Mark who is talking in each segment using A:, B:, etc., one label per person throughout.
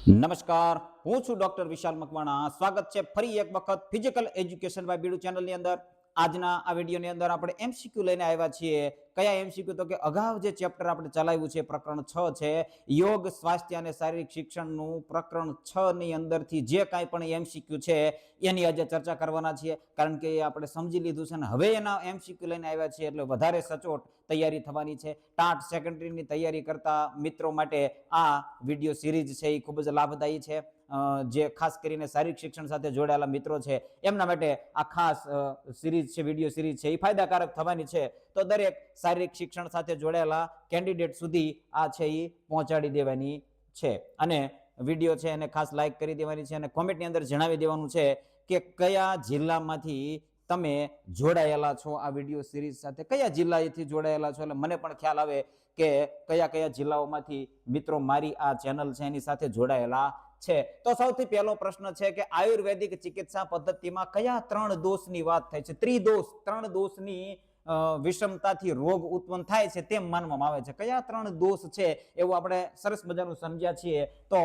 A: નમસ્કાર, હું છું ડોક્ટર વિશાલ મકવાણા. સ્વાગત છે ફરી એક વખત ફિઝિકલ એજ્યુકેશન બાય બીડુ ચેનલની અંદર. આજના આ વિડીયોની અંદર આપણે એમસીક્યુ લઈને આવ્યા છીએ. કયા એમસીક્યુ? તો કે અગાઉ જે ચેપ્ટર આપણે ચલાવ્યું છે પ્રકરણ 6 છે યોગ, સ્વાસ્થ્ય અને શારીરિક શિક્ષણનું પ્રકરણ 6 ની અંદરથી જે કાંઈ પણ એમસીક્યુ છે એની આજે ચર્ચા કરવાના છીએ. કારણ કે આપણે સમજી લીધું છે ને હવે એના એમસીક્યુ લઈને આવ્યા છીએ એટલે વધારે સચોટ તૈયારી થવાની છે. ટાટ સેકન્ડરીની તૈયારી કરતા મિત્રો માટે આ વિડીયો સિરીઝ છે એ ખૂબ જ લાભદાયી છે. જે ખાસ કરીને શારીરિક શિક્ષણ સાથે જોડાયેલા મિત્રો છે એમના માટે આ ખાસ સિરીઝ છે, વિડીયો સિરીઝ છે એ ફાયદાકારક થવાની છે. તો દરેક શારીરિક શિક્ષણ સાથે જોડાયેલા કેન્ડિડેટ સુધી આ છે એ પહોંચાડી દેવાની છે. અને વિડીયો છે એને ખાસ લાઈક કરી દેવાની છે અને કોમેન્ટની અંદર જણાવી દેવાનું છે કે કયા જિલ્લામાંથી તમે જોડાયેલા છો આ વિડીયો સિરીઝ સાથે, કયા જિલ્લાથી જોડાયેલા છો, એટલે મને પણ ખ્યાલ આવે કે કયા કયા જિલ્લાઓમાંથી મિત્રો મારી આ ચેનલ છે એની સાથે જોડાયેલા છે. તો સૌથી પહેલો પ્રશ્ન છે કે આયુર્વેદિક ચિકિત્સા પદ્ધતિમાં કયા 3 દોષની વાત થાય છે? ત્રિદોષ, 3 દોષની વિષમતાથી રોગ ઉત્પન્ન થાય છે તેમ માનવામાં આવે છે. કયા 3 દોષ છે એવું આપણે સરસ મજાનું સમજ્યા છીએ. તો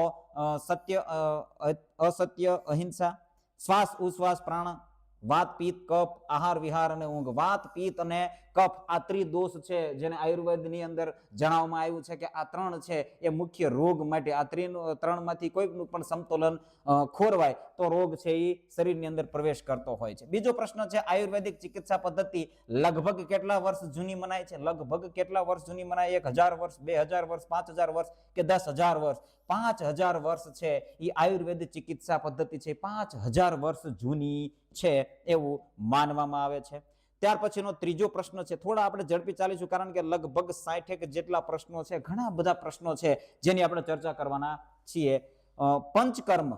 A: સત્ય, અસત્ય, અહિંસા, શ્વાસ ઉશ્વાસ પ્રાણ, વાત પિત્ત કફ, આહાર વિહાર અને ઊંઘ. વાત પિત્ત અને કફ આ ત્રિદોષ છે જેને આયુર્વેદની અંદર જણાવવામાં આવ્યું છે કે આ 3 છે એ મુખ્ય રોગ માટે. આ 3 માંથી કોઈકનું પણ સમતોલન ખોરવાય તો રોગ છે એ શરીરની અંદર પ્રવેશ કરતો હોય છે. બીજો પ્રશ્ન છે આયુર્વેદિક ચિકિત્સા પદ્ધતિ લગભગ કેટલા વર્ષ જૂની મનાય છે? લગભગ કેટલા વર્ષ જૂની મનાય? 1000 વર્ષ, 2000 વર્ષ, 5000 વર્ષ કે 10000 વર્ષ? 5000 વર્ષ છે એ આયુર્વેદ ચિકિત્સા પદ્ધતિ છે 5000 વર્ષ જૂની છે એવું માનવામાં આવે છે. ત્યાર પછીનો ત્રીજો પ્રશ્ન છે, થોડા આપણે ઝડપી ચાલીશું કારણ કે લગભગ 60 જેટલા પ્રશ્નો છે, ઘણા બધા પ્રશ્નો છે જેની આપણે ચર્ચા કરવાના છીએ. પંચકર્મ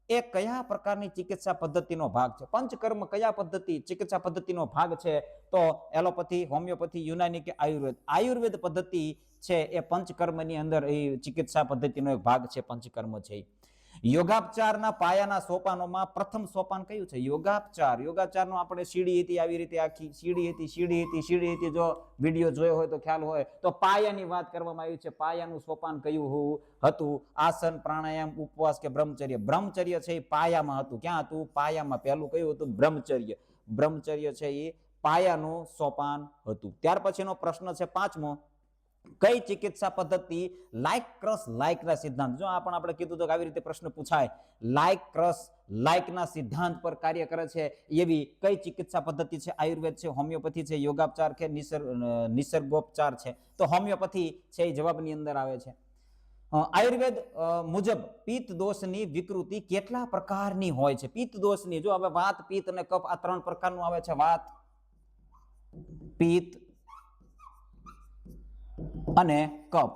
A: એ કયા પ્રકારની ચિકિત્સા પદ્ધતિનો ભાગ છે? પંચકર્મ કયા પદ્ધતિ ચિકિત્સા પદ્ધતિનો ભાગ છે? તો એલોપેથી, હોમિયોપેથી, યુનાની કે આયુર્વેદ? આયુર્વેદ પદ્ધતિ છે એ પંચકર્મની અંદર એ ચિકિત્સા પદ્ધતિનો એક ભાગ છે. પંચકર્મ છે. યોગાપચારના પાયાના સોપાનોમાં પ્રથમ સોપાન કયું છે? યોગાપચાર. યોગાપચારનો આપણે સીડી હતી આવી રીતે આખી સીડી હતી. જો વિડીયો જોયો હોય તો ખ્યાલ હોય તો પાયાની વાત કરવામાં આવી છે. પાયાનું સોપાન કયું હતું? આસન, પ્રાણાયામ, ઉપવાસ કે બ્રહ્મચર્ય? બ્રહ્મચર્ય છે એ પાયામાં હતું. ક્યાં હતું? પાયામાં. પહેલું કયું હતું? બ્રહ્મચર્ય. બ્રહ્મચર્ય છે એ પાયાનું સોપાન હતું. ત્યાર પછીનો પ્રશ્ન છે 5મો, કઈ ચિકિત્સા પદ્ધતિ લાઇક ક્રસ લાઇકના સિદ્ધાંત? જો આપણે કીધું તો આવી રીતે પ્રશ્ન પૂછાય, લાઇક ક્રસ લાઇકના સિદ્ધાંત પર કાર્ય કરે છે એવી કઈ ચિકિત્સા પદ્ધતિ છે? આયુર્વેદ છે, હોમિયોપેથી છે, યોગાપચાર કે નિસર્ગોપચાર છે? તો હોમિયોપેથી છે એ જવાબની અંદર આવે છે. આયુર્વેદ મુજબ પિત્ત દોષની વિકૃતિ કેટલા પ્રકારની હોય છે? પિત્ત દોષની, જો હવે વાત, પિત્ત અને કફ આ 3 પ્રકારનું આવે છે. વાત, પિત્ત અને કફ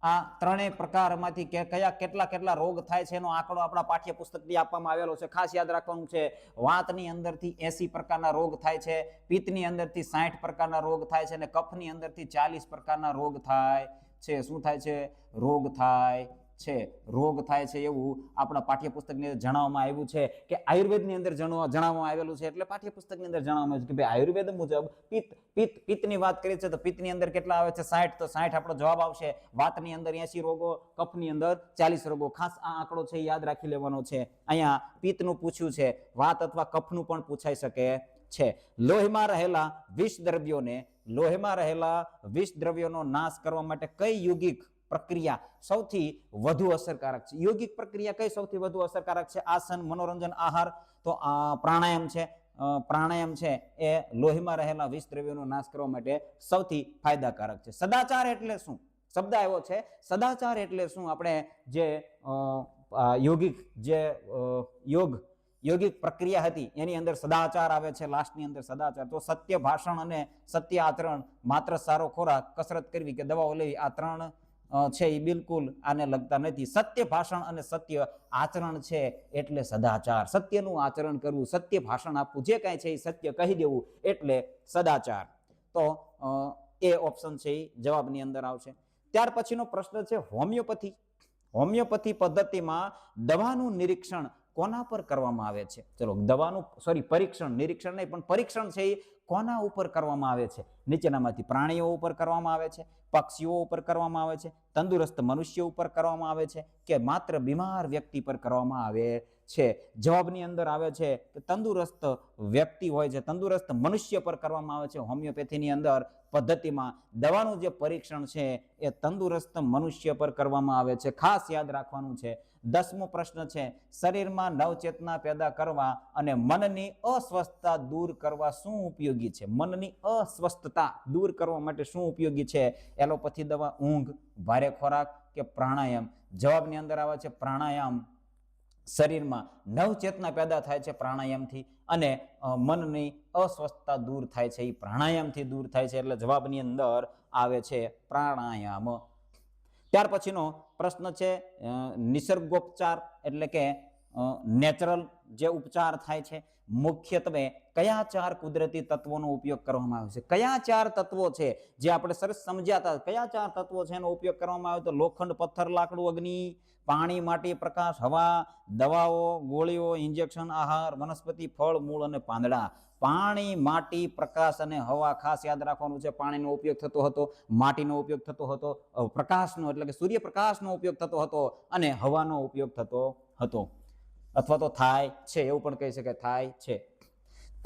A: આ 3 પ્રકારમાંથી કયા કેટલા રોગ થાય છે એનો આંકડો આપણા પાઠ્યપુસ્તકથી આપવામાં આવેલો છે. ખાસ યાદ રાખવાનું છે, વાતની અંદરથી 80 પ્રકારના રોગ થાય છે, પિત્તની અંદરથી 60 પ્રકારના રોગ થાય છે અને કફની અંદરથી 40 પ્રકારના રોગ થાય છે. શું થાય છે? રોગ થાય છે. રોગ થાય છે એવું આપણા પાઠ્યપુસ્તકની અંદર જણાવવામાં આવ્યું છે કે આયુર્વેદની અંદર જણાવવામાં આવેલું છે. એટલે પાઠ્યપુસ્તકની અંદર જણાવવામાં આવ્યું છે કે ભાઈ આયુર્વેદ મુજબ પિત્તની વાત કરીએ છીએ તો પિત્તની અંદર કેટલા આવે છે? 60. તો 60 આપણો જવાબ આવશે. વાતની અંદર 80 રોગો, કફની અંદર 40 રોગો. ખાસ આ આંકડો છે યાદ રાખી લેવાનો છે. અહીંયા પિત્તનું પૂછ્યું છે, વાત અથવા કફનું પણ પૂછાઈ શકે છે. લોહીમાં રહેલા વિષ દ્રવ્યોનો નાશ કરવા માટે કઈ યોગિક પ્રક્રિયા સૌથી વધુ અસરકારક છે? યોગિક પ્રક્રિયા કઈ સૌથી વધુ અસરકારક છે? આસન, મનોરંજન, આહાર? તો પ્રાણાયામ છે. પ્રાણાયામ છે એ લોહીમાં રહેલા વિષ દ્રવ્યોનો નાશ કરવા માટે સૌથી ફાયદાકારક છે. સદાચાર એટલે શું? શબ્દ આવ્યો છે સદાચાર એટલે શું? આપણે જે યોગિક પ્રક્રિયા હતી એની અંદર સદાચાર આવે છે. લાસ્ટની અંદર સદાચાર. તો સત્ય ભાષણ અને સત્ય આચરણ, માત્ર સારો ખોરાક, કસરત કરવી કે દવાઓ લેવી, આ 3 છે એ બિલકુલ આને લગતા નથી. સત્ય ભાષણ અને સત્ય આચરણ છે એટલે સદાચાર. સત્યનું આચરણ કરવું, સત્ય ભાષણ આપવું, જે કાંઈ છે એ સત્ય કહી દેવું એટલે સદાચાર. તો એ ઓપ્શન છે એ જવાબની અંદર આવશે. ત્યાર પછીનો પ્રશ્ન છે હોમિયોપેથી. હોમિયોપેથી પદ્ધતિમાં દવાનું નિરીક્ષણ કોના પર કરવામાં આવે છે? ચલો, પરીક્ષણ, નિરીક્ષણ નહીં પણ પરીક્ષણ છે એ કોના ઉપર કરવામાં આવે છે? નીચેનામાંથી પ્રાણીઓ ઉપર કરવામાં આવે છે, પક્ષીઓ ઉપર કરવામાં આવે છે, તંદુરસ્ત મનુષ્ય ઉપર કરવામાં આવે છે કે માત્ર બીમાર વ્યક્તિ પર કરવામાં આવે છે? જવાબની અંદર આવે છે કે તંદુરસ્ત વ્યક્તિ હોય છે, તંદુરસ્ત મનુષ્ય પર કરવામાં આવે છે. હોમિયોપેથીની અંદર પદ્ધતિમાં દવાનું જે પરીક્ષણ છે એ તંદુરસ્ત મનુષ્ય પર કરવામાં આવે છે. ખાસ યાદ રાખવાનું છે. 10મો પ્રશ્ન છે, શરીરમાં નવચેતના પેદા કરવા અને મનની અસ્વસ્થતા દૂર કરવા શું ઉપયોગી છે? મનની અસ્વસ્થતા દૂર કરવા માટે શું ઉપયોગી છે? એલોપેથી દવા, ઊંઘ, ભારે ખોરાક કે પ્રાણાયામ? જવાબની અંદર આવે છે પ્રાણાયામ. શરીરમાં નવચેતના પેદા થાય છે પ્રાણાયામથી, અને મનની અસ્વસ્થતા દૂર થાય છે એ પ્રાણાયામથી દૂર થાય છે. એટલે જવાબની અંદર આવે છે પ્રાણાયામ. ત્યાર પછીનો પ્રશ્ન છે નિસર્ગોપચાર, એટલે કે નેચરલ જે ઉપચાર થાય છે, મુખ્યત્વે કયા 4 કુદરતી તત્વોનો ઉપયોગ કરવામાં આવે છે? કયા 4 તત્વો છે જે આપણે સરસ સમજ્યા હતા? કયા 4 તત્વો છે એનો ઉપયોગ કરવામાં આવે? તો લોખંડ, પથ્થર, લાકડું, અગ્નિ, પાણી, માટી, પ્રકાશ, હવા, દવાઓ, ગોળીઓ, ઇન્જેક્શન, આહાર, વનસ્પતિ, ફળ, મૂળ અને પાંદડા. પાણી, માટી, પ્રકાશ અને હવા. ખાસ યાદ રાખવાનું છે. પાણીનો ઉપયોગ થતો હતો, માટીનો ઉપયોગ થતો હતો, પ્રકાશનો એટલે કે સૂર્યપ્રકાશનો ઉપયોગ થતો હતો, અને હવાનો ઉપયોગ થતો હતો, અથવા તો થાય છે, એવું પણ કહી શકાય, થાય છે.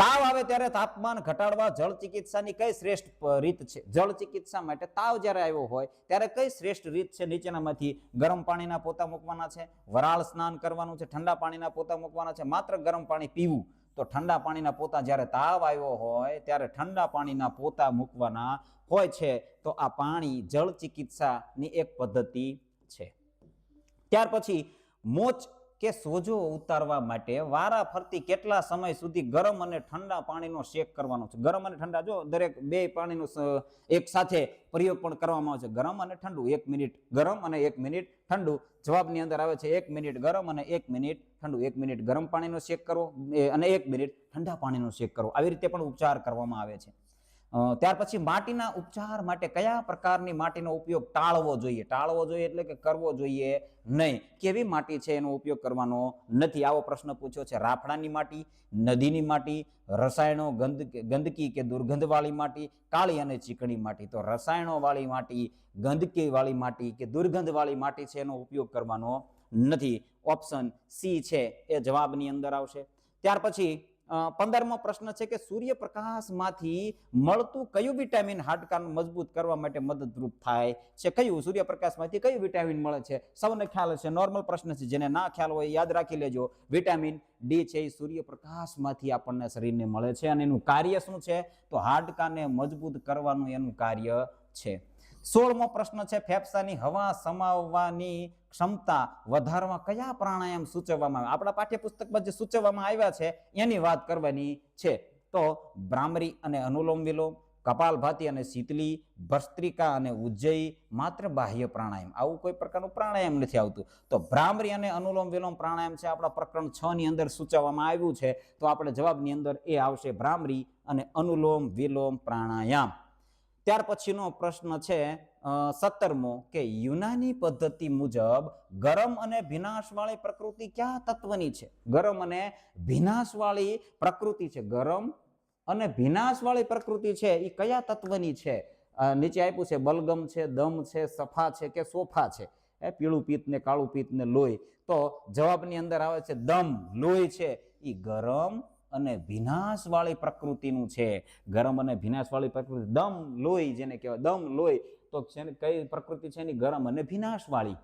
A: તાવ આવે ત્યારે તાપમાન ઘટાડવા જળ ચિકિત્સાની કઈ શ્રેષ્ઠ રીત છે? જળ ચિકિત્સા માટે તાવ જ્યારે આવ્યો હોય ત્યારે કઈ શ્રેષ્ઠ રીત છે નીચેનામાંથી? ગરમ પાણીના પોતા મૂકવાના છે, વરાળ સ્નાન કરવાનું છે, ઠંડા પાણીના પોતા મૂકવાના છે, માત્ર ગરમ પાણી પીવું? તો ઠંડા પાણીના પોતા, જ્યારે તાવ આવ્યો હોય ત્યારે ઠંડા પાણીના પોતા મૂકવાના હોય છે. તો આ પાણી જળ ચિકિત્સાની એક પદ્ધતિ છે. ત્યાર પછી મોચ કે સોજો ઉતારવા માટે વારા ફરતી કેટલા સમય સુધી ગરમ અને ઠંડા પાણીનો શેક કરવાનો છે? ગરમ અને ઠંડા, જો દરેક બે પાણીનો એક સાથે પ્રયોગ પણ કરવામાં આવે છે. ગરમ અને ઠંડુ, 1 મિનિટ ગરમ અને 1 મિનિટ ઠંડુ. જવાબની અંદર આવે છે 1 મિનિટ ગરમ અને 1 મિનિટ ઠંડુ. 1 મિનિટ ગરમ પાણીનો શેક કરો અને 1 મિનિટ ઠંડા પાણીનો શેક કરો. આવી રીતે પણ ઉપચાર કરવામાં આવે છે. ત્યાર પછી માટીના ઉપચાર માટે કયા પ્રકારની માટીનો ઉપયોગ ટાળવો જોઈએ? ટાળવો જોઈએ એટલે કે કરવો જોઈએ નહીં. કેવી માટી છે એનો ઉપયોગ કરવાનો નથી? આવો પ્રશ્ન પૂછ્યો છે. રાફડાની માટી, નદીની માટી, રસાયણો, ગંદકી કે દુર્ગંધવાળી માટી, કાળી અને ચીકણી માટી? તો રસાયણોવાળી માટી, ગંદકીવાળી માટી કે દુર્ગંધવાળી માટી છે એનો ઉપયોગ કરવાનો નથી. ઓપ્શન સી છે એ જવાબની અંદર આવશે. ત્યાર પછી 15મો પ્રશ્ન છે કે સૂર્યપ્રકાશમાંથી મળતું કયું વિટામિન હાડકાને મજબૂત કરવા માટે મદદરૂપ થાય છે? કયું સૂર્યપ્રકાશમાંથી કયું વિટામિન મળે છે? સૌને ખ્યાલ હશે, નોર્મલ પ્રશ્ન છે. જેને ના ખ્યાલ હોય યાદ રાખી લેજો. વિટામિન ડી છે એ સૂર્યપ્રકાશમાંથી આપણને શરીરને મળે છે, અને એનું કાર્ય શું છે? તો હાડકાને મજબૂત કરવાનું એનું કાર્ય છે. 16મો પ્રશ્ન છે ફેફસાની હવા સમાવવાની ક્ષમતા વધારવા કયા પ્રાણાયામ સૂચવવામાં આવે? આપણા પાઠ્યપુસ્તકમાં જે સૂચવવામાં આવ્યા છે એની વાત કરવાની છે. તો ભ્રામરી અને અનુલોમ વિલોમ, કપાલભાતિ અને શીતલી, ભસ્ત્રિકા અને ઉજ્જયી, માત્ર બાહ્ય પ્રાણાયામ. આવું કોઈ પ્રકારનું પ્રાણાયામ નથી આવતું. તો ભ્રામરી અને અનુલોમ વિલોમ પ્રાણાયામ છે આપણા પ્રકરણ 6 ની અંદર સૂચવવામાં આવ્યું છે. તો આપણે જવાબની અંદર એ આવશે ભ્રામરી અને અનુલોમ વિલોમ પ્રાણાયામ. ત્યાર પછીનો પ્રશ્ન છે 17મો કે યુનાની પદ્ધતિ મુજબ ગરમ અને ભીનાશવાળી પ્રકૃતિ કયા તત્વની છે? ગરમ અને ભીનાશવાળી પ્રકૃતિ છે. ગરમ અને ભીનાશવાળી પ્રકૃતિ છે એ કયા તત્વની છે? નીચે આપ્યું છે બલગમ છે, દમ છે, સફા છે કે સોફા છે? પીળું પિત્ત ને કાળું પિત્ત ને લોહી. તો જવાબની અંદર આવે છે દમ, લોહી છે એ ગરમ અને ભીનાશવાળી પ્રકૃતિનું છે. ગરમ અને ભીનાશવાળી પ્રકૃતિ, દમ, લોહી જેને કહેવાય, દમ, લોહી. તો કઈ પ્રકૃતિ છે એની? ગરમ અને ભીનાશવાળી.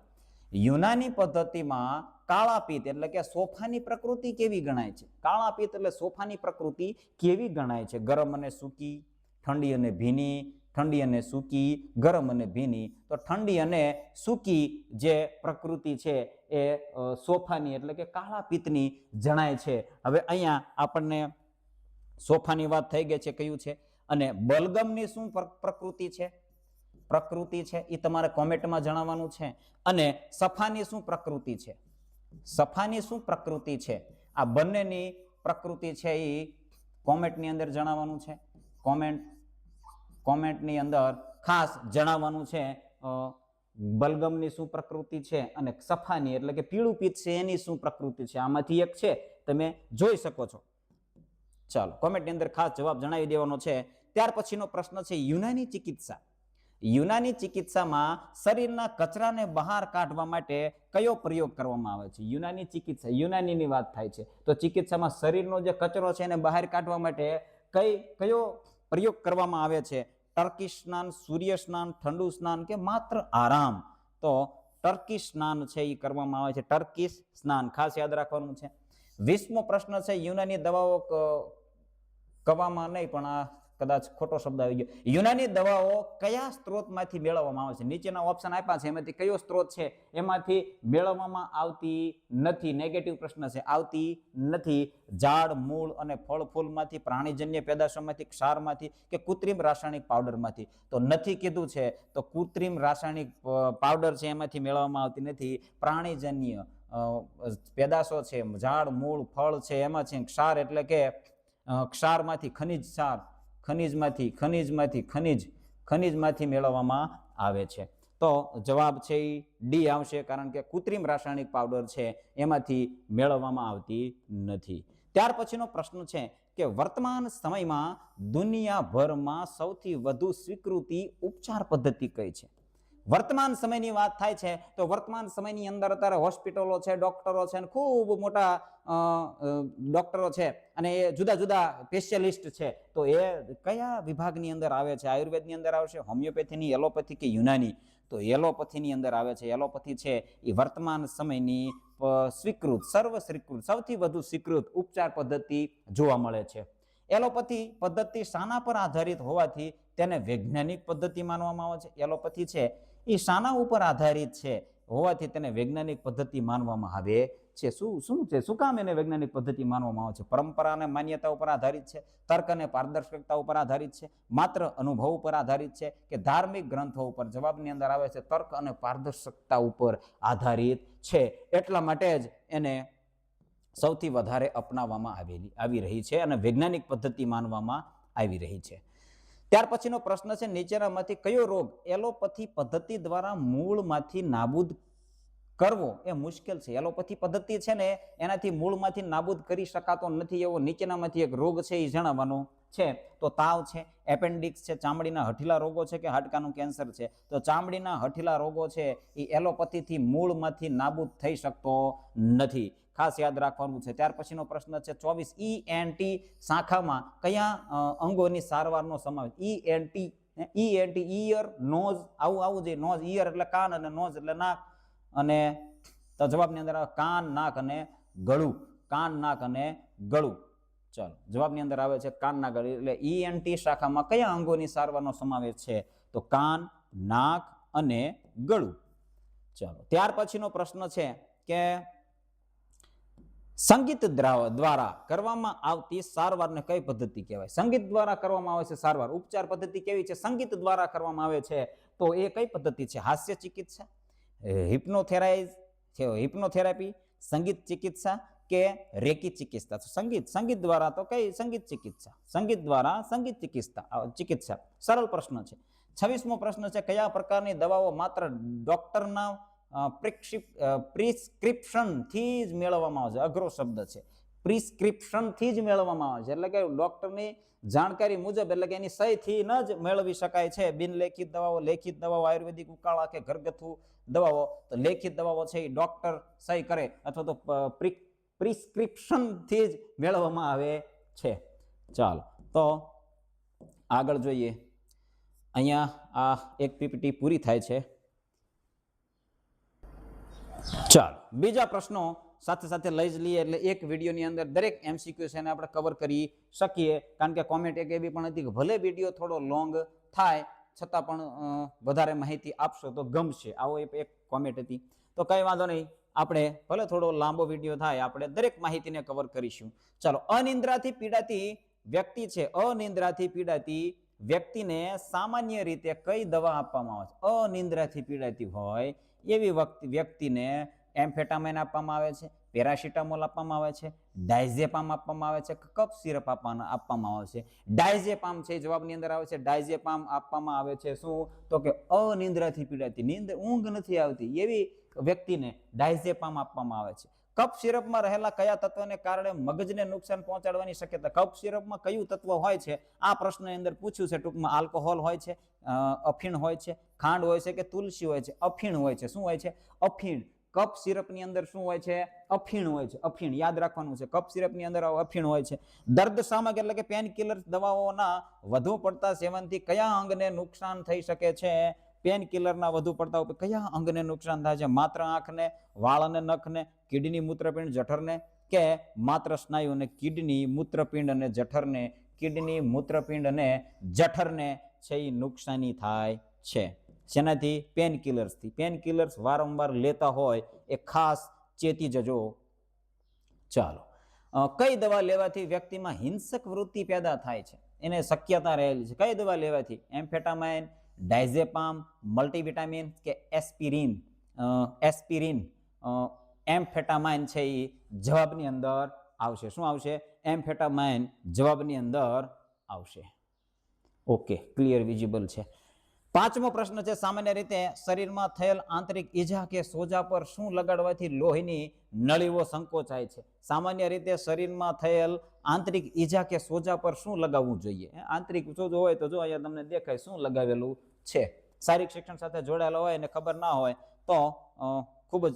A: યુનાની પદ્ધતિમાં કાળા પિત્ત એટલે કે સોફાની પ્રકૃતિ કેવી ગણાય છે? કાળા પિત્ત એટલે સોફાની પ્રકૃતિ કેવી ગણાય છે? ગરમ અને સૂકી, ઠંડી અને ભીની, ઠંડી અને સૂકી, ગરમ અને ભીની. તો ઠંડી અને સૂકી જે પ્રકૃતિ છે એ સોફાની એટલે કે કાળા પિત્તની જણાય છે. હવે અહીંયા આપણને સોફાની વાત થઈ ગઈ છે, કયું છે? અને બલગમની શું પ્રકૃતિ છે? પ્રકૃતિ છે એ તમારે કોમેન્ટમાં જણાવવાનું છે. અને સફાની શું પ્રકૃતિ છે? સફાની શું પ્રકૃતિ છે? આ બંનેની પ્રકૃતિ છે એ કોમેન્ટની અંદર જણાવવાનું છે. કોમેન્ટની અંદર ખાસ જણાવવાનું છે બલગમની શું પ્રકૃતિ છે અને સફાની એટલે કે પીળું પિત્ત છે એની શું પ્રકૃતિ છે. આમાંથી એક છે, તમે જોઈ શકો છો. ચાલો કોમેન્ટની અંદર ખાસ જવાબ જણાવી દેવાનો છે. ત્યાર પછીનો પ્રશ્ન છે યુનાની ચિકિત્સા. યુનાની ચિકિત્સામાં શરીરના કચરાને બહાર કાઢવા માટે કયો પ્રયોગ કરવામાં આવે છે? યુનાની ચિકિત્સા, યુનાનીની વાત થાય છે તો ચિકિત્સામાં શરીરનો જે કચરો છે એને બહાર કાઢવા માટે કયો પ્રયોગ કરવામાં આવે છે? ટર્કી સ્નાન, સૂર્ય સ્નાન, ઠંડુ સ્નાન કે માત્ર આરામ? તો ટર્કી સ્નાન છે એ કરવામાં આવે છે, ટર્કી સ્નાન ખાસ યાદ રાખવાનું છે. 20મો પ્રશ્ન છે, યુનાની દવાઓ કવામાં નહીં પણ આ કદાચ ખોટો શબ્દ આવી ગયો. યુનાની દવાઓ કયા સ્ત્રોતમાંથી મેળવવામાં આવે છે? નીચેના ઓપ્શન આપ્યા છે એમાંથી કયો સ્ત્રોત છે એમાંથી મેળવવામાં આવતી નથી? નેગેટિવ પ્રશ્ન છે, આવતી નથી. ઝાડ, મૂળ અને ફળ ફૂલમાંથી, પ્રાણીજન્ય પેદાશોમાંથી, ક્ષારમાંથી કે કૃત્રિમ રાસાયણિક પાવડરમાંથી? તો નથી કીધું છે તો કૃત્રિમ રાસાયણિક પાવડર છે એમાંથી મેળવવામાં આવતી નથી. પ્રાણીજન્ય પેદાશો છે, ઝાડ, મૂળ, ફળ છે એમાં છે. ક્ષાર એટલે કે ક્ષારમાંથી, ખનિજ ક્ષાર, ખનિજમાંથી મેળવવામાં આવે છે. તો જવાબ છે એ ડી આવશે, કારણ કે કૃત્રિમ રાસાયણિક પાવડર છે એમાંથી મેળવવામાં આવતી નથી. ત્યાર પછીનો પ્રશ્ન છે કે વર્તમાન સમયમાં દુનિયાભરમાં સૌથી વધુ સ્વીકૃતિ ઉપચાર પદ્ધતિ કઈ છે? વર્તમાન સમયની વાત થાય છે તો વર્તમાન સમયની અંદર અત્યારે હોસ્પિટલો છે, ડોક્ટરો છે, ખૂબ મોટા ડોક્ટરો છે અને એ જુદા જુદા સ્પેશિયાલિસ્ટ છે. તો એ કયા વિભાગની અંદર આવે છે? આયુર્વેદની અંદર આવશે, હોમિયોપેથીની, એલોપેથી કે યુનાની? તો એલોપેથીની અંદર આવે છે. એલોપેથી છે એ વર્તમાન સમયની સ્વીકૃત, સૌથી વધુ સ્વીકૃત ઉપચાર પદ્ધતિ જોવા મળે છે. એલોપેથી પદ્ધતિ શાના પર આધારિત હોવાથી તેને વૈજ્ઞાનિક પદ્ધતિ માનવામાં આવે છે? એલોપેથી છે એ શાના ઉપર આધારિત છે હોવાથી તેને વૈજ્ઞાનિક પદ્ધતિ માનવામાં આવે છે? શું છે, શું કામ એને વૈજ્ઞાનિક પદ્ધતિ માનવામાં આવે છે? પરંપરા અને માન્યતા ઉપર આધારિત છે, તર્ક અને પારદર્શકતા ઉપર આધારિત છે, માત્ર અનુભવ ઉપર આધારિત છે કે ધાર્મિક ગ્રંથો ઉપર? જવાબની અંદર આવે છે તર્ક અને પારદર્શકતા ઉપર આધારિત છે. એટલા માટે જ એને સૌથી વધારે અપનાવવામાં આવી રહી છે અને વૈજ્ઞાનિક પદ્ધતિ માનવામાં આવી રહી છે. ત્યાર પછીનો પ્રશ્ન છે, નીચેનામાંથી કયો રોગ એલોપેથી પદ્ધતિ દ્વારા મૂળમાંથી નાબૂદ કરવો એ મુશ્કેલ છે? એલોપેથી પદ્ધતિ છે ને એનાથી મૂળમાંથી નાબૂદ કરી શકાતો નથી એવો નીચેનામાંથી એક રોગ છે એ જણાવવાનો છે. તો તાવ છે, એપેન્ડિક્સ છે, ચામડીના હઠીલા રોગો છે કે હાડકાનું કેન્સર છે? તો ચામડીના હઠીલા રોગો છે એ એલોપેથીથી મૂળમાંથી નાબૂદ થઈ શકતો નથી. ખાસ યાદ રાખવાનું છે. ત્યાર પછીનો પ્રશ્ન છે 24, ENT શાખામાં કયા અંગોની સારવારનો સમાવેશ? ENT ઈયર, નોઝ, આવું જોઈએ. નોઝ, ઈયર એટલે કાન અને નોઝ એટલે નાક. અને તો જવાબની અંદર કાન, નાક અને ગળું. કાન, નાક અને ગળું. ચાલો, જવાબની અંદર આવે છે કાન, નાક, ગળું. એટલે ENT શાખામાં કયા અંગોની સારવારનો સમાવેશ છે? તો કાન, નાક અને ગળું. ચાલો, ત્યાર પછીનો પ્રશ્ન છે કે સંગીત દ્વારા કરવામાં આવતી સારવારને કઈ પદ્ધતિ કહેવાય? સંગીત દ્વારા કરવામાં આવે છે સારવાર, ઉપચાર પદ્ધતિ કેવી છે? સંગીત દ્વારા કરવામાં આવે છે તો એ કઈ પદ્ધતિ છે? હાસ્ય ચિકિત્સા, હિપ્નોથેરાપી, સંગીત ચિકિત્સા કે રેકી ચિકિત્સા? સંગીત દ્વારા તો કઈ સંગીત ચિકિત્સા? સંગીત દ્વારા સંગીત ચિકિત્સા. સરળ પ્રશ્ન છે. 26મો પ્રશ્ન છે, કયા પ્રકારની દવાઓ માત્ર ડોક્ટરના પ્રિસ્ક્રિપ્શન થી જ મેળવવામાં આવે છે? અઘરો શબ્દ છે. પ્રિસ્ક્રિપ્શન થી જ મેળવવામાં આવે છે એટલે કે ડોક્ટરની જાણકારી મુજબ, એટલે કે એની સહી થી ન જ મેળવી શકાય છે. બિનલેખિત દવાઓ, લેખિત દવાઓ, આયુર્વેદિક ઉકાળા કે ઘરગથ્થુ દવાઓ? તો લેખિત દવાઓ છે એ ડોક્ટર સહી કરે અથવા તો પ્રિસ્ક્રિપ્શન થી જ મેળવવામાં આવે છે. ચાલો, તો આગળ જોઈએ. અહીંયા આ એક પીપીટી પૂરી થાય છે. ચાલો, બીજા પ્રશ્નો સાથે સાથે લઈ જ લઈએ એટલે એક વિડીયોની અંદર દરેક MCQ છે એને આપણે કવર કરી શકીએ. કારણ કે કોમેન્ટ એક એવી પણ હતી કે ભલે વિડીયો થોડો લોંગ થાય છતાં પણ વધારે માહિતી આપશો તો ગમશે, આવો એક કોમેન્ટ હતી. તો કઈ વાંધો નહીં, આપણે ભલે થોડો લાંબો વિડીયો થાય, આપણે દરેક માહિતીને કવર કરીશું. ચાલો, અનિદ્રાથી પીડાતી વ્યક્તિ છે, અનિદ્રાથી પીડાતી વ્યક્તિને સામાન્ય રીતે કઈ દવા આપવામાં આવે છે? અનિદ્રાથી પીડાતી હોય એવી વ્યક્તિને એમ્ફેટામાઇન આપવામાં આવે છે, પેરાસિટામોલ આપવામાં આવે છે, ડાયઝેપામ આપવામાં આવે છે, કફ સિરપ આપવામાં આવે છે? ડાયઝેપામ છે જવાબની અંદર આવે છે. ડાયઝેપામ આપવામાં આવે છે. શું? તો કે અનિદ્રાથી પીડાતી, ઊંઘ નથી આવતી એવી વ્યક્તિને ડાયઝેપામ આપવામાં આવે છે. કફ સિરપમાં રહેલા કયા તત્વને કારણે મગજને નુકસાન પહોંચાડવાની શક્યતા? કફ સિરપમાં કયું તત્વ હોય છે આ પ્રશ્નની અંદર પૂછ્યું છે. ટૂંકમાં આલ્કોહોલ હોય છે, અફીણ હોય છે, ખાંડ હોય છે કે તુલસી હોય છે? અફીણ હોય છે. શું હોય છે? અફીણ. કફ સિરપની અંદર શું હોય છે? અફીણ હોય છે. અફીણ યાદ રાખવાનું છે. કફ સિરપની અંદર અફીણ હોય છે. દર્દ શામક એટલે કે પેન કિલર દવાઓના વધુ પડતા સેવનથી કયા અંગને નુકસાન થઈ શકે છે? પેન કિલરના વધુ પડતા ઉપર કયા અંગને નુકસાન થાય છે? માત્ર આંખને, વાળ અને નખને, કિડની, મૂત્રપિંડ, જઠરને કે માત્ર સ્નાયુને? કિડની, મૂત્રપિંડ અને જઠરને. કિડની, મૂત્રપિંડ અને જઠરને છે એ નુકસાની થાય છે. જેનાથી પેન કિલર્સથી. પેન કિલર્સ વારંવાર લેતા હોય એ ખાસ ચેતી જજો. ચાલો, કઈ દવા લેવાથી વ્યક્તિમાં હિંસક વૃત્તિ પેદા થાય છે? એને શક્યતા રહેલી છે. કઈ દવા લેવાથી? એમ્ફેટામાઇન, ડાયઝેપામ, મલ્ટીવિટામિન કે એસ્પિરિન? એસ્પિરિન, એમ્ફેટામાઇન છે એ જવાબની અંદર આવશે. શું આવશે? એમ્ફેટામાઇન જવાબની અંદર આવશે. ઓકે, ક્લિયર, વિઝિબલ છે. પાંચમો પ્રશ્ન છે, સામાન્ય રીતે શરીરમાં થયેલ આંતરિક ઈજા કે સોજા પર શું લગાડવાથી લોહીની નળીઓ સંકોચાય છે? સામાન્ય રીતે શરીરમાં થયેલ આંતરિક ઈજા કે સોજા પર શું લગાવવું જોઈએ? આંતરિક સોજો હોય તો જો અહીંયા તમને દેખાય શું લગાવેલું છે. શારીરિક શિક્ષણ સાથે જોડાયેલા હોય અને ખબર ના હોય તો ખૂબ જ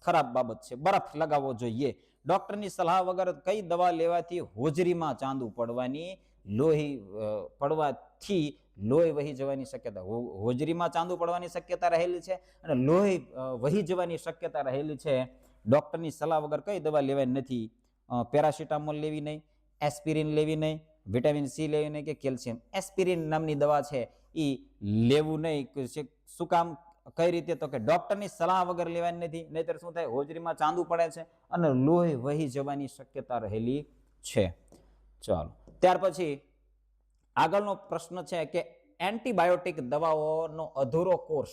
A: ખરાબ બાબત છે. બરફ લગાવવો જોઈએ. ડોક્ટરની સલાહ વગર કઈ દવા લેવાથી હોજરીમાં ચાંદુ પડવાની, લોહી પડવાથી લોહી વહી જવાની શક્યતા? હોજરીમાં ચાંદુ પડવાની શક્યતા રહેલી છે અને લોહી વહી જવાની શક્યતા રહેલી છે. ડોક્ટરની સલાહ વગર કઈ દવા લેવાની નથી? પેરાસિટામોલ લેવી નહીં, એસ્પિરિન લેવી નહીં, વિટામિન સી લેવી નહીં કે કેલ્શિયમ? એસ્પિરિન નામની દવા છે એ લેવું નહીં. શું કામ, કઈ રીતે? તો કે ડોક્ટરની સલાહ વગર લેવાની નથી, નહીતર શું થાય? હોજરીમાં ચાંદુ પડે છે અને લોહી વહી જવાની શક્યતા રહેલી છે. ચાલો, ત્યાર પછી આગળનો પ્રશ્ન છે કે એન્ટીબાયોટિક દવાઓનો અધૂરો કોર્સ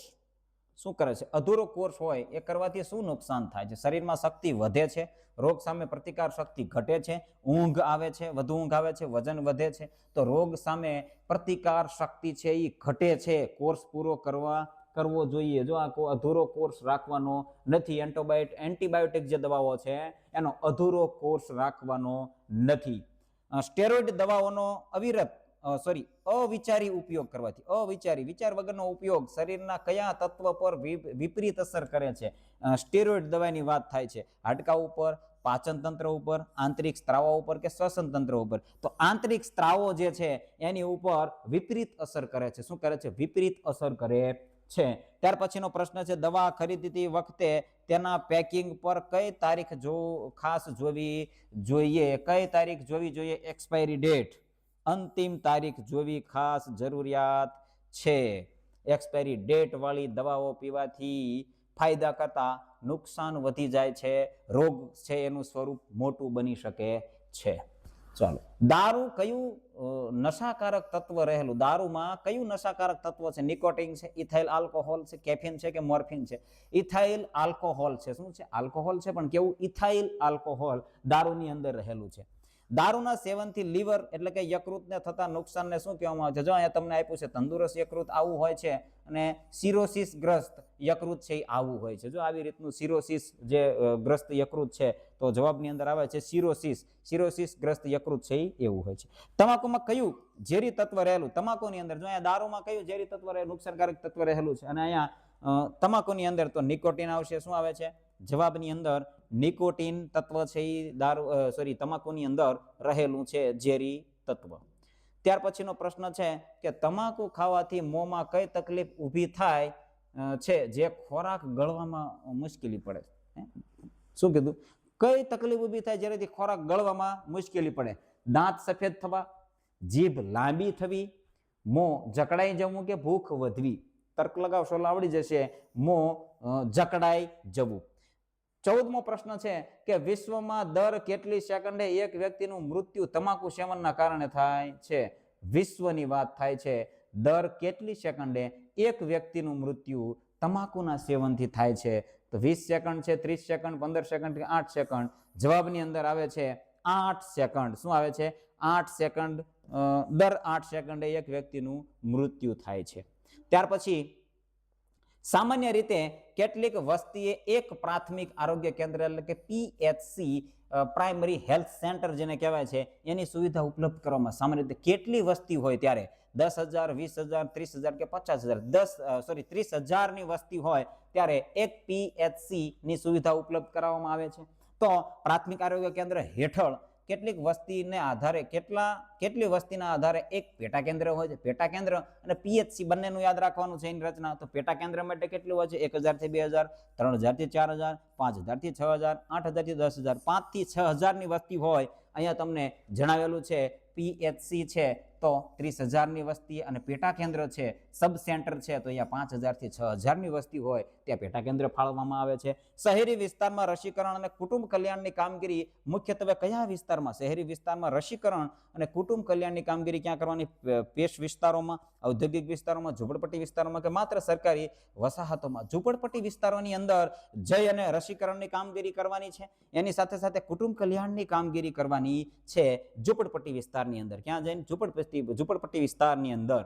A: શું કરે છે? અધૂરો કોર્સ હોય એ કરવાથી શું નુકસાન થાય છે? શરીરમાં શક્તિ વધે છે, રોગ સામે પ્રતિકાર શક્તિ ઘટે છે, ઊંઘ આવે છે, વધુ ઊંઘ આવે છે, વજન વધે છે. તો રોગ સામે પ્રતિકાર શક્તિ છે એ ઘટે છે. કોર્સ પૂરો કરવો જોઈએ. જો આ અધૂરો કોર્સ રાખવાનો નથી. એન્ટીબાયોટિક જે દવાઓ છે એનો અધૂરો કોર્સ રાખવાનો નથી. સ્ટેરોઇડ દવાઓનો અવિચારી ઉપયોગ કરવાથી, વિચાર વગરનો ઉપયોગ શરીરના કયા તત્વ પર વિપરીત અસર કરે છે? સ્ટેરોઇડ દવાની વાત થાય છે. હાડકા ઉપર, પાચન તંત્ર ઉપર, આંતરિક સ્ત્રાવો ઉપર કે શ્વસન તંત્ર ઉપર? તો આંતરિક સ્ત્રાવો જે છે એની ઉપર વિપરીત અસર કરે છે. શું કરે છે? વિપરીત અસર કરે છે. ત્યાર પછીનો પ્રશ્ન છે, દવા ખરીદતી વખતે તેના પેકિંગ પર કઈ તારીખ ખાસ જોવી જોઈએ? કઈ તારીખ જોવી જોઈએ? એક્સપાયરી ડેટ, અંતિમ તારીખ જોવી ખાસ જરૂરિયાત છે. એક્સપાયરી ડેટ વાળી દવાઓ પીવાથી ફાયદા કરતા નુકસાન વધી જાય છે. રોગ છે એનું સ્વરૂપ મોટું બની શકે છે. ચાલો, દારૂ કયું નશાકારક તત્વ રહેલું? દારૂમાં કયું નશાકારક તત્વ છે? નિકોટિન છે, ઇથાઇલ આલ્કોહોલ છે, કેફીન છે કે મોર્ફિન છે? ઇથાઇલ આલ્કોહોલ છે. શું છે? આલ્કોહોલ છે, પણ કેવું? ઇથાઇલ આલ્કોહોલ દારૂની અંદર રહેલું છે. દારૂના સેવનથી લીવર એટલે કે યકૃતને થતા નુકસાનને શું કહેવામાં આવે છે? જો અહીંયા તમને આપ્યું છે તંદુરસ્ત યકૃત આવું હોય છે અને સિરોસિસ ગ્રસ્ત યકૃત છે આવું હોય છે. જો આવી રીતનું સિરોસિસ જે ગ્રસ્ત યકૃત છે તો જવાબની અંદર આવે છે સિરોસિસ ગ્રસ્ત યકૃત છે એવું હોય છે. તમાકુમાં કયું ઝેરી તત્વ રહેલું? તમાકુની અંદર જો અહીંયા દારૂમાં કયું ઝેરી તત્વ રહેલું, નુકસાનકારક તત્વ રહેલું છે? અને અહીંયા તમાકુની અંદર તો નિકોટિન આવશે. શું આવે છે? જવાબની અંદર નિકોટિન તત્વ છે એ તમાકુની અંદર રહેલું છે, ઝેરી તત્વ. ત્યાર પછીનો પ્રશ્ન છે કે તમાકુ ખાવાથી મોંમાં કઈ તકલીફ ઊભી થાય છે જે ખોરાક ગળવામાં મુશ્કેલી પડે? શું કીધું? કઈ તકલીફ ઊભી થાય જેનાથી ખોરાક ગળવામાં મુશ્કેલી પડે? દાંત સફેદ થવા, જીભ લાંબી થવી, મોં જકડાઈ જવું કે ભૂખ વધવી? તર્ક લગાવશો આવડી જશે. મોં જકડાઈ જવું. 14મો પ્રશ્ન છે કે વિશ્વમાં દર કેટલી સેકન્ડે એક વ્યક્તિનું મૃત્યુ તમાકુ સેવનના કારણે થાય છે? વિશ્વની વાત થાય છે. દર કેટલી સેકન્ડે એક વ્યક્તિનું મૃત્યુ તમાકુના સેવનથી થાય છે? તો 20 સેકન્ડ છે, 30 સેકન્ડ, 15 સેકન્ડ કે 8 સેકન્ડ? જવાબની અંદર આવે છે 8 સેકન્ડ. શું આવે છે? 8 સેકન્ડ. દર 8 સેકન્ડે એક વ્યક્તિનું મૃત્યુ થાય છે. ત્યાર પછી સામાન્ય રીતે કેટલીક વસ્તીએ એક પ્રાથમિક આરોગ્ય કેન્દ્ર એટલે કે પીએચસી પ્રાઇમરી હેલ્થ સેન્ટર જેને કહેવાય છે એની સુવિધા ઉપલબ્ધ કરવામાં સામાન્ય રીતે કેટલી વસ્તી હોય ત્યારે 10,000, 20,000, 30,000 કે 50,000 30,000 ની વસ્તી હોય ત્યારે એક પીએચસી ની સુવિધા ઉપલબ્ધ કરાવવામાં આવે છે. તો પ્રાથમિક આરોગ્ય કેન્દ્ર હેઠળ કેટલીક વસ્તીને આધારે કેટલી વસ્તીના આધારે એક પેટા કેન્દ્ર હોય છે. પેટા કેન્દ્ર અને પીએચસી બંનેનું યાદ રાખવાનું છે એની રચના. તો પેટા કેન્દ્ર માટે કેટલું હોય છે? 1,000 થી 2,000, 3,000 થી 4,000, 5,000 થી 6,000, 8,000 થી 10,000, 5 થી 6,000 ની વસ્તી હોય. અહીંયા તમને જણાવેલું છે પીએચસી છે તો 30,000 ની વસ્તી અને પેટા કેન્દ્ર છે સબ સેન્ટર છે તો અહીંયા 5,000 થી 6,000 ની વસ્તી હોય ત્યાં પેટા કેન્દ્ર ફાળવવામાં આવે છે. શહેરી વિસ્તારમાં રસીકરણ અને કુટુંબ કલ્યાણની કામગીરી મુખ્યત્વે કયા વિસ્તારમાં? શહેરી વિસ્તારમાં રસીકરણ અને કુટુંબ કલ્યાણની કામગીરી ક્યાં કરવાની? પેશ વિસ્તારોમાં, ઔદ્યોગિક વિસ્તારોમાં, ઝૂંપડપટ્ટી વિસ્તારોમાં કે માત્ર સરકારી વસાહતોમાં? ઝૂંપડપટ્ટી વિસ્તારોની અંદર જઈ અને રસીકરણની કામગીરી કરવાની છે. એની સાથે સાથે કુટુંબ કલ્યાણની કામગીરી કરવાની છે ઝૂંપડપટ્ટી વિસ્તારની અંદર. ક્યાં જઈને? ઝૂંપડપટ્ટી વિસ્તારની અંદર.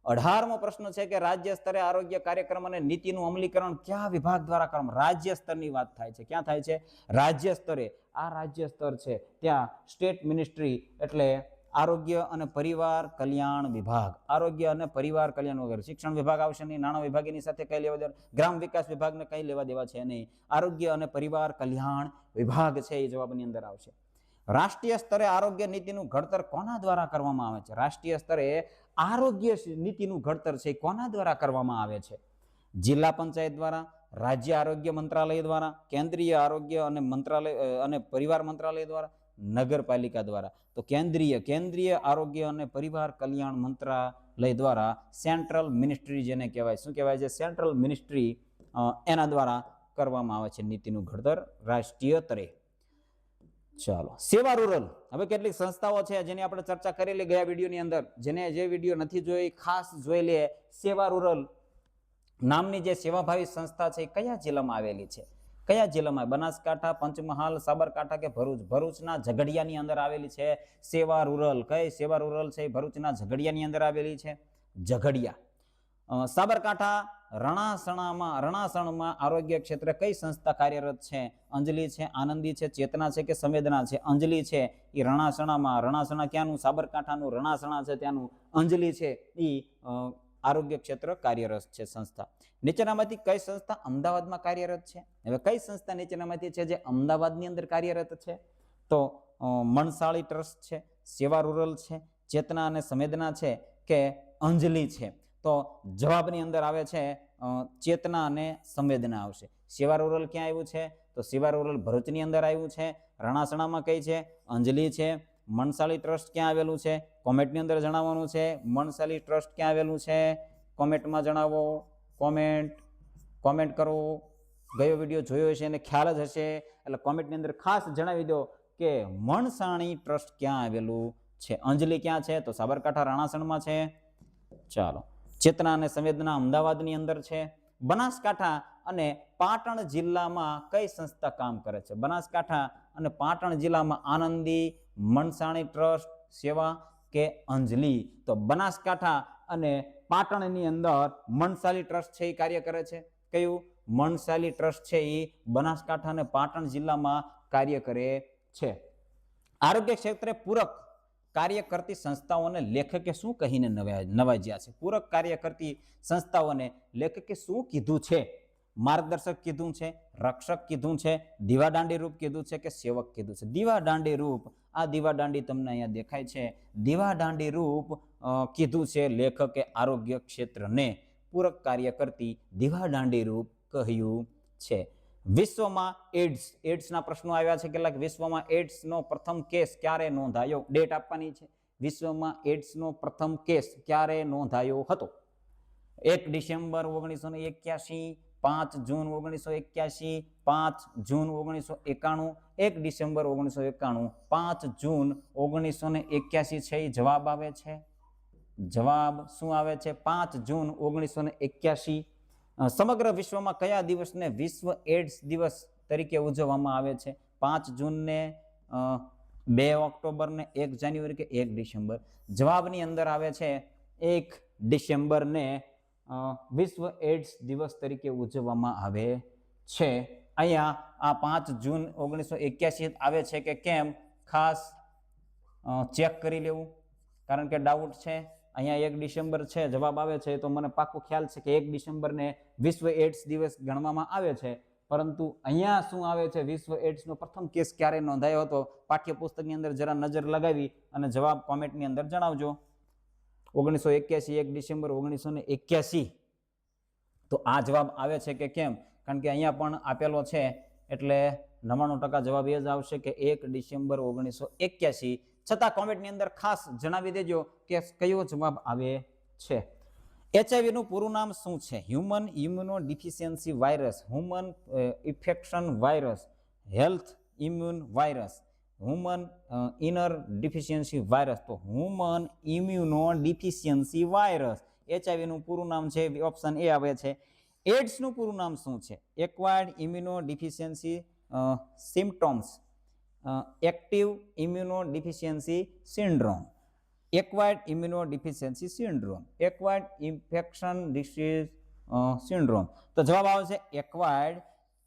A: 18મો પ્રશ્ન છે કે રાજ્ય સ્તરે આરોગ્ય કાર્યક્રમ અને નીતિનું અમલીકરણ કયા વિભાગ દ્વારા કરવામાં? રાજ્ય સ્તરની વાત થાય છે. ક્યાં થાય છે? રાજ્ય સ્તરે. આ રાજ્ય સ્તર છે ત્યાં સ્ટેટ મિનિસ્ટ્રી એટલે આરોગ્ય અને પરિવાર કલ્યાણ વિભાગ. આરોગ્ય અને પરિવાર કલ્યાણ વગર શિક્ષણ વિભાગ આવશે નહીં, નાણાં વિભાગ એની સાથે કઈ લેવા દેવા, ગ્રામ વિકાસ વિભાગને કઈ લેવા દેવા છે નહીં. આરોગ્ય અને પરિવાર કલ્યાણ વિભાગ છે એ જવાબની અંદર આવશે. રાષ્ટ્રીય સ્તરે આરોગ્ય નીતિનું ઘડતર કોના દ્વારા કરવામાં આવે છે? રાષ્ટ્રીય સ્તરે આરોગ્ય નીતિનું ઘડતર છે કોના દ્વારા કરવામાં આવે છે? જિલ્લા પંચાયત દ્વારા, રાજ્ય આરોગ્ય મંત્રાલય દ્વારા, કેન્દ્રીય આરોગ્ય અને મંત્રાલય અને પરિવાર મંત્રાલય દ્વારા, નગરપાલિકા દ્વારા. તો કેન્દ્રીય આરોગ્ય અને પરિવાર કલ્યાણ મંત્રાલય દ્વારા, સેન્ટ્રલ મિનિસ્ટ્રી જેને કહેવાય, શું કહેવાય છે? સેન્ટ્રલ મિનિસ્ટ્રી, એના દ્વારા કરવામાં આવે છે નીતિનું ઘડતર રાષ્ટ્રીય સ્તરે. ચાલો, સેવા રૂરલ. હવે કેટલીક સંસ્થાઓ છે જેની આપણે ચર્ચા કરેલી ગયા વિડીયોની અંદર. જેને જે વિડીયો નથી જોઈ ખાસ જોઈ લે. સેવા રૂરલ નામની જે સેવાભાવી સંસ્થા છે કયા જિલ્લામાં આવેલી છે? કયા જિલ્લામાં? બનાસકાંઠા, પંચમહાલ, સાબરકાંઠા કે ભરૂચ? ભરૂચના ઝઘડિયાની અંદર આવેલી છે સેવા રૂરલ. કઈ સેવા રૂરલ છે? ભરૂચના ઝઘડિયાની અંદર આવેલી છે ઝઘડિયા. સાબરકાંઠા રણાસણમાં આરોગ્ય ક્ષેત્રે કઈ સંસ્થા કાર્યરત છે? અંજલિ છે, આનંદી છે, ચેતના છે કે સંવેદના છે? અંજલિ છે એ રણાસણામાં. રણાસણા ક્યાંનું? સાબરકાંઠાનું. રણાસણા છે ત્યાંનું. અંજલિ છે એ આરોગ્ય ક્ષેત્ર કાર્યરત છે સંસ્થા. નીચેનામાંથી કઈ સંસ્થા અમદાવાદમાં કાર્યરત છે? હવે કઈ સંસ્થા નીચેનામાંથી છે જે અમદાવાદની અંદર કાર્યરત છે? તો મણસાળી ટ્રસ્ટ છે, સેવા રૂરલ છે, ચેતના અને સંવેદના છે કે અંજલિ છે? તો જવાબની અંદર આવે છે ચેતના અને સંવેદના આવશે. સેવા રૂરલ ક્યાં આવ્યું છે? તો સેવા રૂરલ ભરૂચની અંદર આવ્યું છે. રણાસણામાં કઈ છે? અંજલિ છે. મણસાળી ટ્રસ્ટ ક્યાં આવેલું છે? કોમેન્ટની અંદર જણાવવાનું છે. મણસાળી ટ્રસ્ટ ક્યાં આવેલું છે? કોમેન્ટમાં જણાવો. કોમેન્ટ કરો. ગયો વિડીયો જોયો હશે અને ખ્યાલ જ હશે એટલે કોમેન્ટની અંદર ખાસ જણાવી દો કે મણસાળી ટ્રસ્ટ ક્યાં આવેલું છે. અંજલિ ક્યાં છે? તો સાબરકાંઠા રણાસણમાં છે. ચાલો, ચેતના અને સંવેદના અમદાવાદની અંદર છે. બનાસકાંઠા અને પાટણ જિલ્લામાં કઈ સંસ્થા કામ કરે છે? બનાસકાંઠા અને પાટણ જિલ્લામાં આનંદી, મણસાળી ટ્રસ્ટ, સેવા કે અંજલિ? તો બનાસકાંઠા અને પાટણની અંદર મણસાળી ટ્રસ્ટ છે એ કાર્ય કરે છે. કયું? મણસાળી ટ્રસ્ટ છે એ બનાસકાંઠા અને પાટણ જિલ્લામાં કાર્ય કરે છે. આરોગ્ય ક્ષેત્રે પૂરક કાર્ય કરતી સંસ્થાઓને લેખકે શું કહીને નવાજ્યા છે? પૂરક કાર્ય કરતી સંસ્થાઓને લેખકે શું કીધું છે? માર્ગદર્શક કીધું છે, રક્ષક કીધું છે, દીવાદાંડી રૂપ કીધું છે કે સેવક કીધું છે? દીવાદાંડી રૂપ. આ દીવાદાંડી તમને અહીંયા દેખાય છે. દીવાદાંડી રૂપ કીધું છે લેખકે આરોગ્ય ક્ષેત્રને પૂરક કાર્ય કરતી દીવાદાંડી રૂપ કહ્યું છે. વિશ્વમાં એડ્સના પ્રશ્નો આવ્યા છે કેટલાક. વિશ્વમાં એડ્સનો પ્રથમ કેસ ક્યારે નોંધાયો? ડેટ આપવાની છે. વિશ્વમાં એડ્સનો પ્રથમ કેસ ક્યારે નોંધાયો હતો? 1 ડિસેમ્બર 1981, 5 જૂન 1981, 5 જૂન 1991, 1 ડિસેમ્બર 1991, 5 જૂન 1981 છે એ જવાબ આવે છે. જવાબ શું આવે છે? 5 જૂન 1981. સમગ્ર વિશ્વમાં કયા દિવસને વિશ્વ એડ્સ દિવસ તરીકે ઉજવવામાં આવે છે? 5 જૂનને, 2 ઓક્ટોબરને, 1 જાન્યુઆરી કે 1 ડિસેમ્બર? જવાબની અંદર આવે છે 1 ડિસેમ્બરને વિશ્વ એડ્સ દિવસ તરીકે ઉજવવામાં આવે છે? અહીંયા આ 5 જૂન 1981 આવે છે કે કેમ, ખાસ ચેક કરી લેવું, કારણ કે ડાઉટ છે. અહીંયા 1 ડિસેમ્બર છે, જવાબ આવે છે તો મને પાક્કો ખ્યાલ છે કે 1 ડિસેમ્બરને વિશ્વ એડ્સ દિવસ ગણવામાં આવે છે. પરંતુ અહીંયા શું આવે છે, વિશ્વ એડ્સનો પ્રથમ કેસ ક્યારે નોંધાયો હતો? પાઠ્યપુસ્તકની અંદર જરા નજર લગાવી અને જવાબ કોમેન્ટની અંદર જણાવજો. 1981, 1 ડિસેમ્બર 1981. તો આ જવાબ આવે છે કે કેમ? કારણ કે અહીંયા પણ આપેલો છે એટલે 99% જવાબ એ જ આવશે કે 1 ડિસેમ્બર 1981. છતાં કોમેન્ટની અંદર ખાસ જણાવી દેજો કે કયો જવાબ આવે છે. HIV નું પૂરું નામ શું છે? Human immunodeficiency virus, human infection virus, health immune virus, human inner deficiency virus. તો human immunodeficiency virus HIV નું પૂરું નામ છે. ઓપ્શન એ આવે છે. એડ્સ નું પૂરું નામ શું છે? Acquired immunodeficiency symptoms, active immunodeficiency syndrome, acquired immunodeficiency syndrome, acquired infection disease syndrome. તો જવાબ આવે છે acquired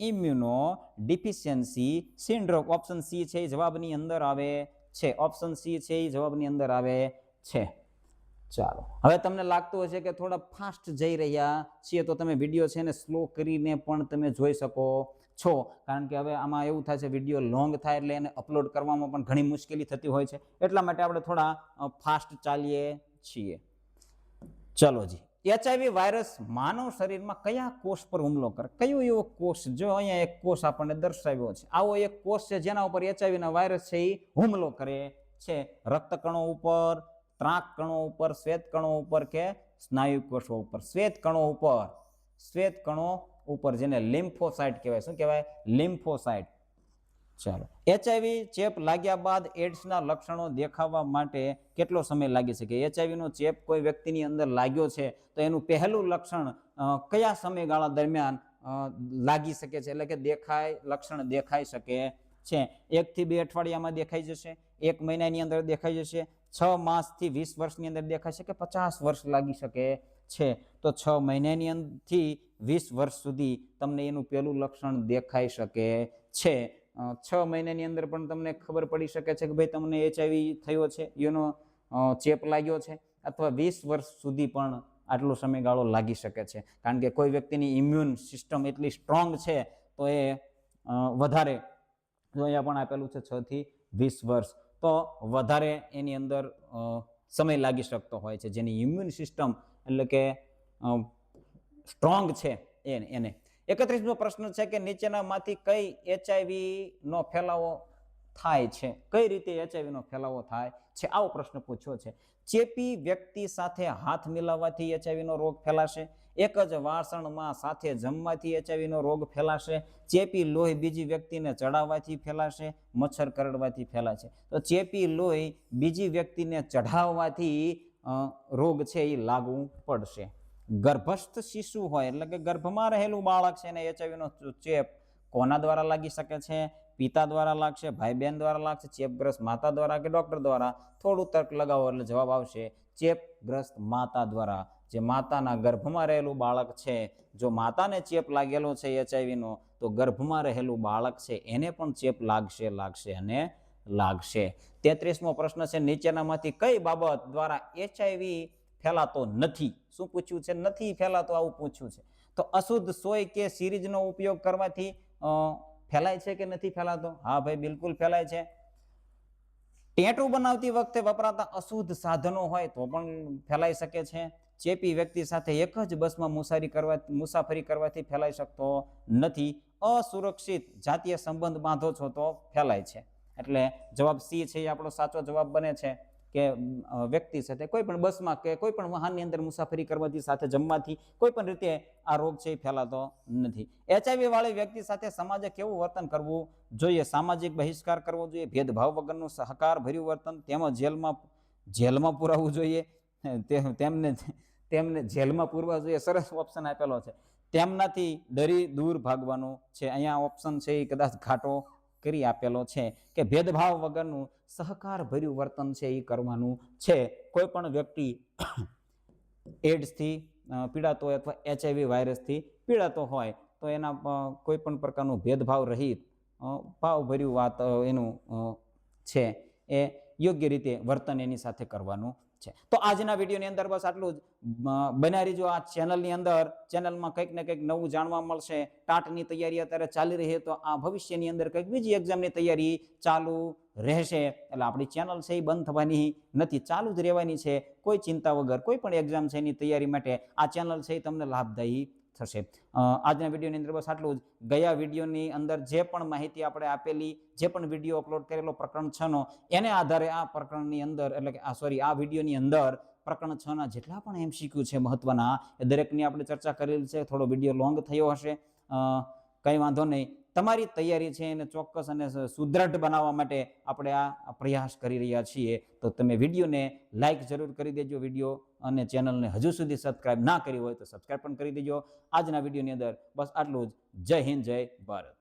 A: immunodeficiency syndrome. Option C છે એ જવાબની અંદર આવે છે. ઓપ્શન સી છે એ જવાબની અંદર આવે છે. ચાલો, હવે તમને લાગતું હશે કે થોડા ફાસ્ટ જઈ રહ્યા છીએ, તો તમે વિડીયો છે ને સ્લો કરીને પણ તમે જોઈ શકો છો, કારણ કે હવે આમાં એવું થાય છે વિડીયો લોંગ થાય એટલે એને અપલોડ કરવામાં પણ ઘણી મુશ્કેલી થતી હોય છે. એટલા માટે આપણે થોડા ફાસ્ટ ચાલીએ છીએ. ચલો જી, HIV વાયરસ માનવ શરીરમાં કયા કોષ પર હુમલો કરે? કયો એવો કોષ? જો અહીંયા એક કોષ આપણને દર્શાવ્યો છે. આવો એક કોષ છે જેના ઉપર HIV ના વાયરસ છે એ હુમલો કરે છે. રક્તકણો ઉપર, ત્રાક કણો ઉપર, શ્વેત કણો ઉપર કે સ્નાયુ કોષો ઉપર? શ્વેત કણો ઉપર. શ્વેત કણો ઉપર, જેને લિમ્ફોસાઇટ કહેવાય. શું કહેવાય? લિમ્ફોસાઇટ. ચાલો, HIV ચેપ લાગ્યા બાદ એડ્સના લક્ષણો દેખાવા માટે કેટલો સમય લાગી શકે? HIV નો ચેપ કોઈ વ્યક્તિની અંદર લાગ્યો છે તો એનું પહેલું લક્ષણ કયા સમયગાળા દરમિયાન લાગી શકે છે, એટલે કે લક્ષણ દેખાઈ શકે છે? 1 થી 2 અઠવાડિયામાં દેખાઈ જશે, 1 મહિનાની અંદર દેખાઈ જશે, 6 માસથી 20 વર્ષની અંદર દેખાઈ શકે, 50 વર્ષ લાગી શકે છે? તો 6 મહિનાથી 20 વર્ષ સુધી તમને એનું પહેલું લક્ષણ દેખાઈ શકે છે. 6 મહિનાની અંદર પણ તમને ખબર પડી શકે છે કે ભાઈ તમને HIV થયો છે, એનો ચેપ લાગ્યો છે, અથવા 20 વર્ષ સુધી પણ આટલો સમયગાળો લાગી શકે છે. કારણ કે કોઈ વ્યક્તિની ઇમ્યુન સિસ્ટમ એટલી સ્ટ્રોંગ છે તો એ વધારે, જો અહીંયા પણ આપેલું છે 6 થી 20 વર્ષ, તો વધારે એની અંદર સમય લાગી શકતો હોય છે. જેની ઇમ્યુન સિસ્ટમ એટલે કે સ્ટ્રોંગ છે એને. 31મો પ્રશ્ન છે કે નીચેનામાંથી કઈ HIV નો ફેલાવો થાય છે? કઈ રીતે HIV નો ફેલાવો થાય છે? આવો પ્રશ્ન પૂછ્યો છે. ચેપી વ્યક્તિ સાથે હાથ મિલાવવાથી HIV નો રોગ ફેલાશે, એક જ વાસણમાં સાથે જમવાથી HIV નો રોગ ફેલાશે, ચેપી લોહી બીજી વ્યક્તિને ચડાવવાથી ફેલાશે, મચ્છર કરડવાથી ફેલાશે. તો ચેપી લોહી બીજી વ્યક્તિને ચઢાવવાથી રોગ છે એ લાગુ પડશે. ગર્ભસ્થ શિશુ હોય એટલે કે ગર્ભમાં રહેલું બાળક છે ને HIV નો ચેપ કોના દ્વારા લાગી શકે છે? પિતા દ્વારા લાગશે, ભાઈ બહેન દ્વારા લાગશે, ચેપગ્રસ્ત માતા દ્વારા કે ડોક્ટર દ્વારા? થોડું તર્ક લગાવો એટલે જવાબ આવશે ચેપગ્રસ્ત માતા દ્વારા. જે માતાના ગર્ભમાં રહેલું બાળક છે, જો માતાને ચેપ લાગેલો છે HIV નો, તો ગર્ભમાં રહેલું બાળક છે એને પણ ચેપ લાગશે અને લાગશે. 33મો પ્રશ્ન છે નીચેનામાંથી કઈ બાબત દ્વારા HIV ફેલાતો નથી? શું પૂછ્યું છે? નથી ફેલાતો, આવું પૂછ્યું છે. તો અશુદ્ધ સોય કે સિરીજનો ઉપયોગ કરવાથી ફેલાય છે કે નથી ફેલાતો? હા ભાઈ, બિલકુલ ફેલાય છે. ટેટુ બનાવતી વખતે વપરાતા અશુદ્ધ સાધનો હોય તો પણ ફેલાઈ શકે છે. ચેપી વ્યક્તિ સાથે એક જ બસમાં મુસાફરી કરવાથી ફેલાઈ શકતો નથી. અસુરક્ષિત જાતીય સંબંધ બાંધો છો તો ફેલાય છે. એટલે જવાબ સી છે એ આપણો સાચો જવાબ બને છે કે વ્યક્તિ સાથે કોઈ પણ બસમાં કે કોઈ પણ વાહનની અંદર મુસાફરી કરવાથી, સાથે જમવાથી કોઈ પણ રીતે આ રોગ છે એ ફેલાતો નથી. HIV વાળી વ્યક્તિ સાથે સમાજે કેવું વર્તન કરવું જોઈએ? સામાજિક બહિષ્કાર કરવો જોઈએ, ભેદભાવ વગરનું સહકાર ભર્યું વર્તન, તેમજ જેલમાં પુરાવવું જોઈએ, તેમને જેલમાં પૂરવા જોઈએ. સરસ ઓપ્શન આપેલો છે. તેમનાથી ડરી દૂર ભાગવાનું છે. અહીંયા ઓપ્શન છે એ કદાચ ઘાટો કરી આપેલો છે કે ભેદભાવ વગરનું સહકાર ભર્યું વર્તન છે એ કરવાનું છે. કોઈ પણ વ્યક્તિ એડ્સથી પીડાતો હોય અથવા HIV વાયરસથી પીડાતો હોય તો એના કોઈ પણ પ્રકારનું ભેદભાવ રહિત ભાવભર્યું વાત એનું છે એ યોગ્ય રીતે વર્તન એની સાથે કરવાનું છે. તો આજના વિડીયોની અંદર બસ આટલું જ. બન્યા રહેજો આ ચેનલની અંદર. ચેનલમાં કંઈક ને કંઈક નવું જાણવા મળશે. ટાટની તૈયારી અત્યારે ચાલી રહી તો આ ભવિષ્યની અંદર કંઈક બીજી એક્ઝામની તૈયારી ચાલુ રહેશે. એટલે આપણી ચેનલ છે એ બંધ થવાની નથી, ચાલુ જ રહેવાની છે. કોઈ ચિંતા વગર કોઈ પણ એક્ઝામ છે એની તૈયારી માટે આ ચેનલ છે એ તમને લાભદાયી થશે. આજના વિડીયોની અંદર બસ આટલું જ. ગયા વિડીયોની અંદર જે પણ માહિતી આપણે આપેલી, જે પણ વિડીયો અપલોડ કરેલો પ્રકરણ 6 નો, એને આધારે આ પ્રકરણની અંદર એટલે કે આ વિડીયોની અંદર પ્રકરણ 6 ના જેટલા પણ MCQ છે મહત્વના એ દરેકની આપણે ચર્ચા કરેલી છે. થોડો વિડીયો લોંગ થયો હશે, કંઈ વાંધો નહીં. તમારી તૈયારી છે એને ચોક્કસ અને સુદ્રઢ બનાવવા માટે આપણે આ પ્રયાસ કરી રહ્યા છીએ. તો તમે વિડીયોને લાઇક જરૂર કરી દેજો વિડીયો, અને ચેનલને હજુ સુધી સબસ્ક્રાઇબ ના કરી હોય તો સબસ્ક્રાઇબ પણ કરી દેજો. આજના વિડીયોની અંદર બસ આટલું જ. જય હિન્દ, જય ભારત.